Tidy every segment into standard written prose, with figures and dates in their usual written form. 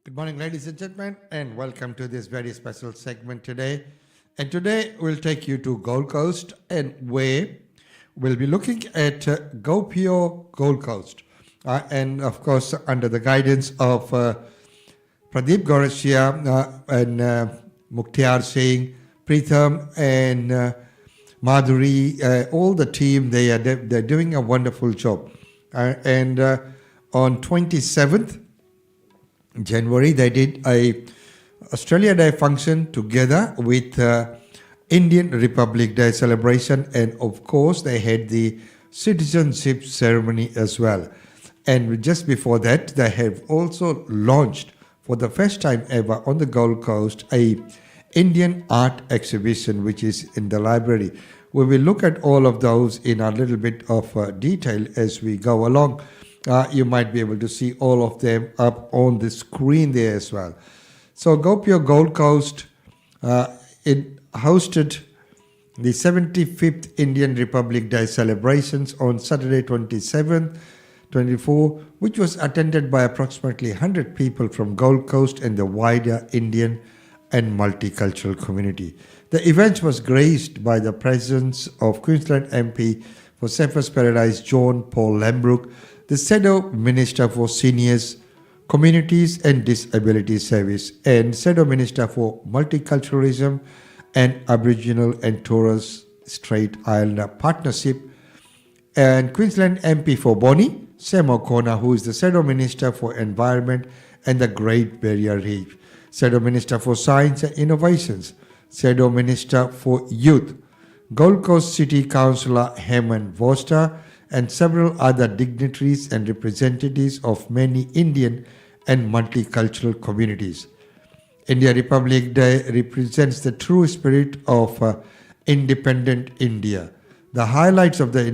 Good morning, ladies and gentlemen, and welcome to this very special segment today. And today we'll take you to Gold Coast, and where we'll be looking at GOPIO Gold Coast. And of course, under the guidance of Pradeep Gaurasia and Mukhtiar Singh, Pritham, and Madhuri, all the team, they're doing a wonderful job. And on 27th January, they did a Australia Day function together with Indian Republic Day celebration, and of course they had the citizenship ceremony as well. And just before that, they have also launched for the first time ever on the Gold Coast a Indian art exhibition, which is in the library. We will look at all of those in a little bit of detail as we go along. You might be able to see all of them up on the screen there as well. So GOPIO Gold Coast, it hosted the 75th Indian Republic Day celebrations on Saturday 27th, 24, which was attended by approximately 100 people from Gold Coast and the wider Indian and multicultural community. The event was graced by the presence of Queensland MP for Surfers Paradise John Paul Lembrook, the Shadow Minister for Seniors, Communities and Disability Service, and Shadow Minister for Multiculturalism and Aboriginal and Torres Strait Islander Partnership, and Queensland MP for Bonnie, Sam O'Connor, who is the Shadow Minister for Environment and the Great Barrier Reef, Shadow Minister for Science and Innovations, Shadow Minister for Youth, Gold Coast City Councillor Hemant Vosta, and several other dignitaries and representatives of many Indian and multicultural communities. India Republic Day represents the true spirit of independent India. The highlights of the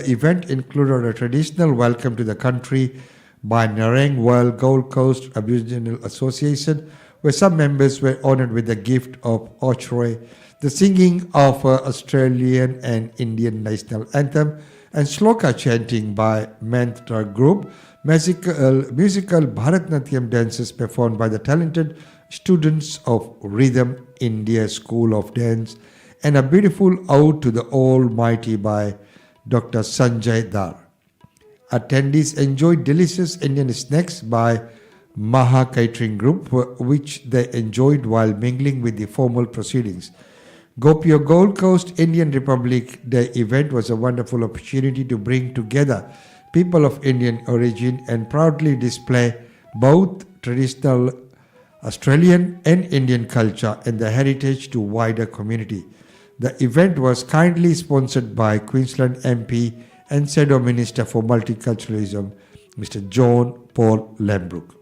event included a traditional welcome to the country by Narang World Gold Coast Aboriginal Association, where some members were honoured with the gift of Ochre, the singing of Australian and Indian national anthem, and sloka chanting by Mantra Group, musical Bharatanatyam dances performed by the talented students of Rhythm India School of Dance, and a beautiful ode to the Almighty by Dr. Sanjay Dar. Attendees enjoyed delicious Indian snacks by Maha Catering Group, which they enjoyed while mingling with the formal proceedings. GOPIO Gold Coast Indian Republic Day event was a wonderful opportunity to bring together people of Indian origin and proudly display both traditional Australian and Indian culture and the heritage to wider community. The event was kindly sponsored by Queensland MP and Shadow Minister for Multiculturalism, Mr. John Paul Lembrook.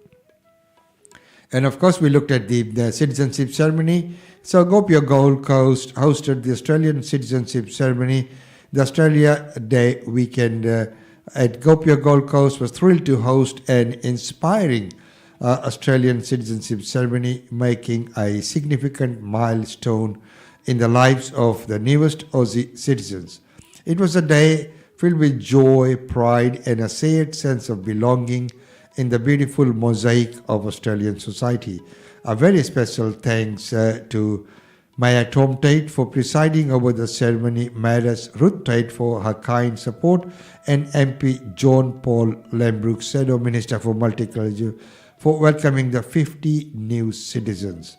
And of course, we looked at the citizenship ceremony. So GOPIO Gold Coast hosted the Australian citizenship ceremony. The Australia Day weekend at GOPIO Gold Coast was thrilled to host an inspiring Australian citizenship ceremony, making a significant milestone in the lives of the newest Aussie citizens. It was a day filled with joy, pride, and a shared sense of belonging in the beautiful mosaic of Australian society. A very special thanks to Maya Tom Tate for presiding over the ceremony, Mayoress Ruth Tate for her kind support, and MP John Paul Lembrook, Shadow Minister for Multiculturalism, for welcoming the 50 new citizens.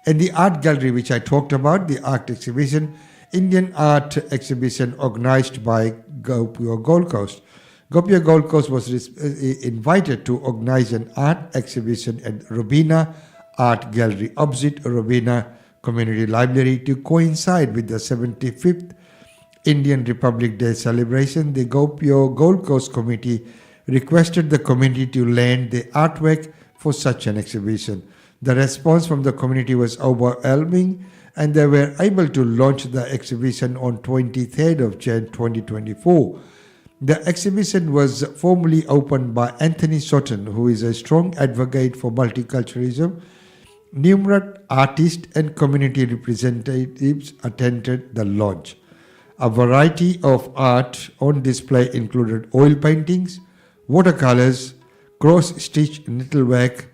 And the art gallery, which I talked about, the art exhibition, Indian art exhibition organized by GOPIO Gold Coast. GOPIO Gold Coast was invited to organize an art exhibition at Robina Art Gallery opposite Robina Community Library to coincide with the 75th Indian Republic Day celebration. The GOPIO Gold Coast Committee requested the community to lend the artwork for such an exhibition. The response from the community was overwhelming, and they were able to launch the exhibition on 23rd of Jan 2024. The exhibition was formally opened by Anthony Sutton, who is a strong advocate for multiculturalism. Numerous artists and community representatives attended the launch. A variety of art on display included oil paintings, watercolors, cross-stitch needlework,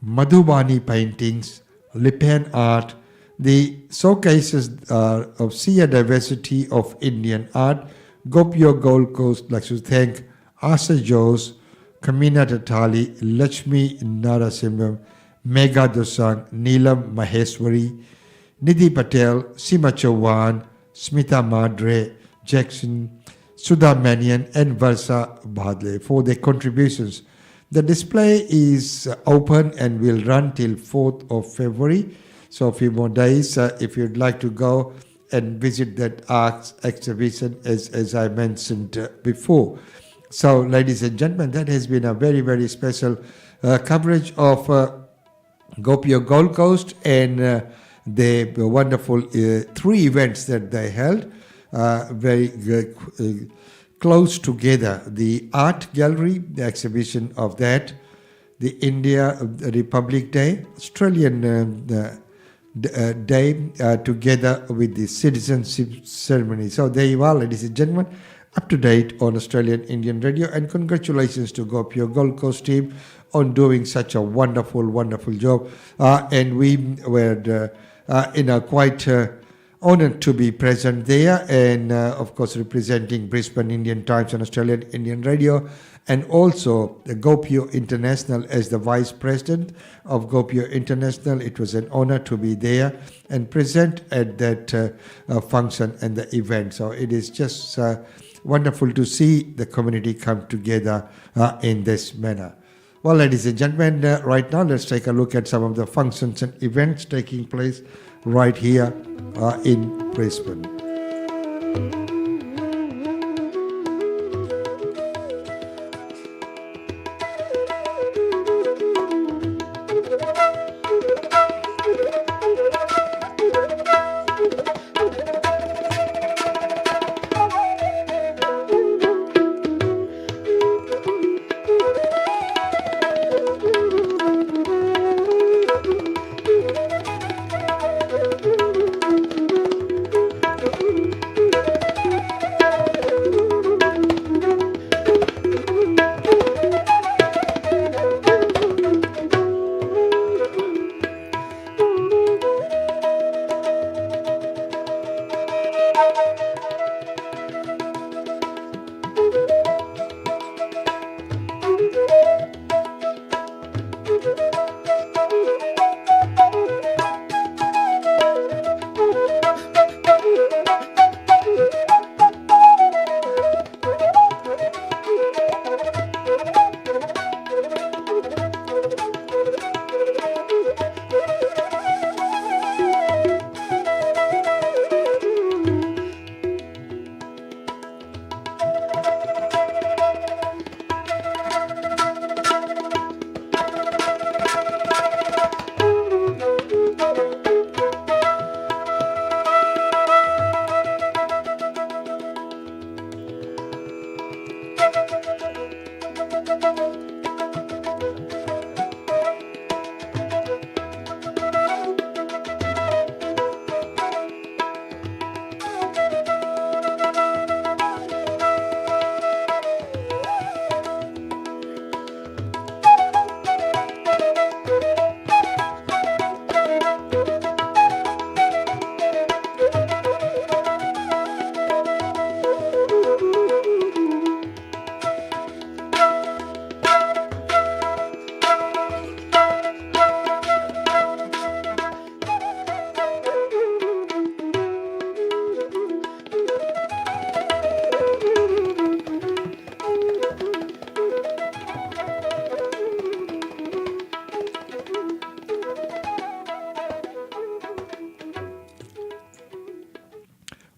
Madhubani paintings, Lipan art, the showcases of sheer diversity of Indian art. GOPIO Gold Coast, like to thank Asa Jose, Kamina Tatali, Lakshmi Narasimham, Megha Dosang, Neelam Maheswari, Nidhi Patel, Sima Chauhan, Smita Madre, Jackson, Sudha Manian, and Varsa Bhadle for their contributions. The display is open and will run till 4th of February. So a few more days if you'd like to go and visit that arts exhibition as I mentioned before. So ladies and gentlemen, that has been a very, very special coverage of GOPIO Gold Coast and the wonderful 3 events that they held, very close together. The art gallery, the exhibition of that, the India Republic Day, Australian Day, together with the citizenship ceremony. So there you are, ladies and gentlemen, up to date on Australian Indian Radio, and congratulations to GOPIO Gold Coast team on doing such a wonderful, wonderful job. And we were quite honored to be present there, and of course representing Brisbane Indian Times and Australian Indian Radio, and also the GOPIO International as the Vice President of GOPIO International. It was an honor to be there and present at that function and the event. So it is just wonderful to see the community come together in this manner. Well, ladies and gentlemen, right now let's take a look at some of the functions and events taking place right here in Brisbane.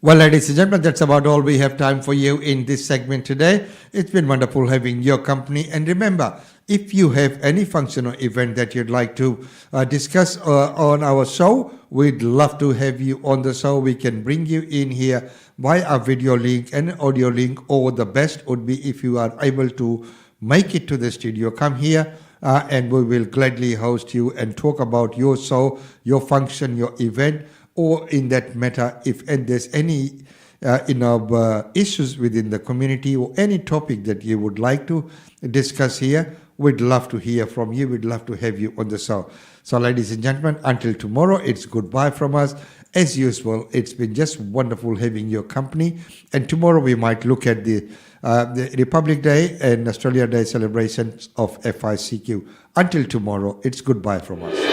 Well, ladies and gentlemen, that's about all we have time for you in this segment today. It's been wonderful having your company. And remember, if you have any function or event that you'd like to discuss on our show, we'd love to have you on the show. We can bring you in here via a video link and an audio link, or the best would be if you are able to make it to the studio. Come here and we will gladly host you and talk about your show, your function, your event, or in that matter, if there's any issues within the community or any topic that you would like to discuss here, we'd love to hear from you. We'd love to have you on the show. So, ladies and gentlemen, until tomorrow, it's goodbye from us. As usual, it's been just wonderful having your company. And tomorrow we might look at the Republic Day and Australia Day celebrations of FICQ. Until tomorrow, it's goodbye from us.